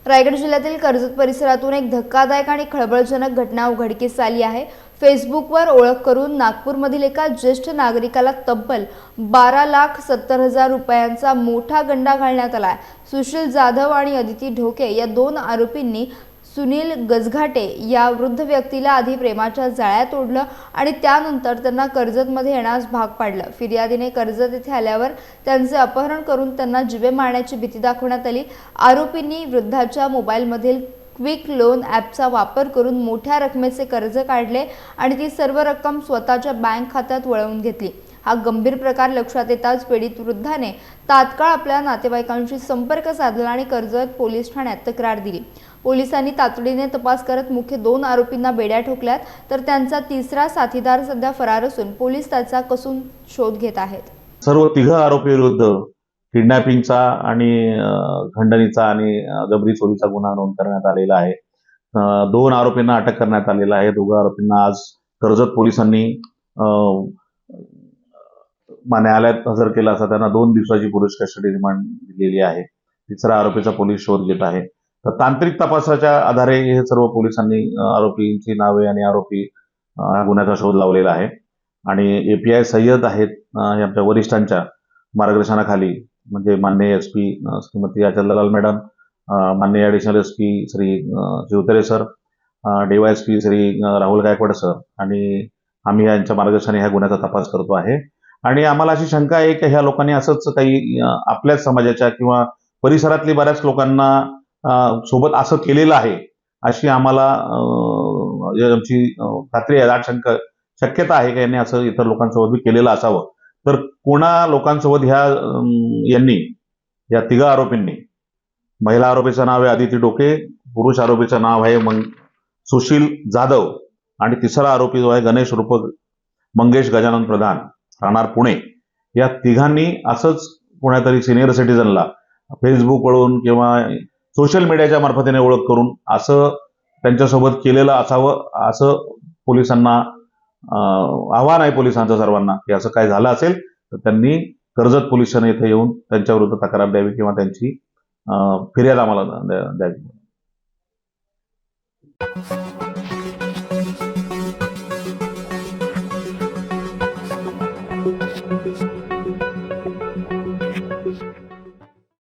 रायगड जिल्ह्यातील कर्जत परिसरातून एक धक्कादायक आणि खळबळजनक घटना उघडकीस आली आहे। फेसबुकवर ओळख करून नागपूरमधील एका ज्येष्ठ नागरिकाला तब्बल 12,70,000 रुपयांचा मोठा गंडा घालण्यात आला आहे। सुशील जाधव आणि अदिती ढोके या दोन आरोपींनी सुनील गजघाटे या वृद्ध व्यक्तीला आधी प्रेमाच्या जाळ्यात ओढलं आणि त्यानंतर त्यांना कर्जतमध्ये येण्यास भाग पाडलं। फिर्यादीने कर्जत येथे आल्यावर त्यांचे अपहरण करून त्यांना जीवे मारण्याची भीती दाखवण्यात आली। आरोपींनी वृद्धाच्या मोबाईलमधील क्विक लोन ॲपचा वापर करून मोठ्या रकमेचे कर्ज काढले आणि ती सर्व रक्कम स्वतःच्या बँक खात्यात वळवून घेतली। हा गंभीर प्रकार लक्षात येताच पीडित वृद्धाने तात्काळ आपल्या नातेवाईकांशी संपर्क साधला आणि कर्जत पोलीस ठाण्यात तक्रार दिली। पोलिसांनी तातडीने तपास करत मुख्य दोन आरोपींना बेड्या ठोकल्यात, तर त्यांचा तिसरा साथीदार सध्या फरार असून पोलीस त्याचा कसून शोध घेत आहेत। सर्व तिघ आरोपी विरुद्ध किडनॅपिंगचा आणि खंडणीचा आणि जबरी चोरीचा गुन्हा नोंद करण्यात आलेला आहे। दोन आरोपींना अटक करण्यात आलेला आहे। दोघा आरोपींना आज कर्जत पोलिसांनी न्यायालयात हजर केला असता त्यांना 2 दिवसाची पोलीस कस्टडी रिमांड दिलेली आहे। तिसरा आरोपीचा पोलीस शोध घेत आहे। तर तांत्रिक तपासाच्या आधारे हे सर्व पोलिसांनी आरोपींची नावे आणि आरोपी गुन्ह्याचा शोध लावलेला आहे आणि API सय्यद आहेत आमच्या वरिष्ठांच्या मार्गदर्शनाखाली, म्हणजे माननीय SP श्रीमती अचलदलाल मॅडम, माननीय additional SP Shri Shivtare sir, DYSP Shri Rahul Gaikwad sir आणि आम्ही यांच्या मार्गदर्शनाने ह्या गुन्ह्याचा तपास करतो आहे। आणि आम्हाला अशी शंका आहे की ह्या लोकांनी असंच काही आपल्याच समाजाच्या किंवा परिसरातली बऱ्याच लोकांना सोबत असं केलेलं आहे अशी आम्हाला आमची खात्री आहे, दाट शक्यता आहे की यांनी असं इतर लोकांसोबत केलेलं असावं। तर कोणा लोकांसोबत या तिघ आरोपींनी, महिला आरोपीचं नाव आहे अदिती ढोके, पुरुष आरोपीचं नाव आहे सुशील जाधव आणि तिसरा आरोपी जो आहे गणेश रूप मंगेश गजानन प्रधान, राहणार पुणे, या तिघांनी असंच कोणातरी सिनियर सिटीजनला फेसबुकवरून किंवा सोशल मीडियाच्या मार्फतीने ओळख करून असं त्यांच्यासोबत केलेलं असावं असं पोलिसांना आव्हान आहे पोलिसांचं सर्वांना की असं काय झालं असेल तर त्यांनी कर्जत पोलीस स्टेशन येथे येऊन त्यांच्याविरुद्ध तक्रार द्यावी किंवा त्यांची फिर्याद आम्हाला द्यावी।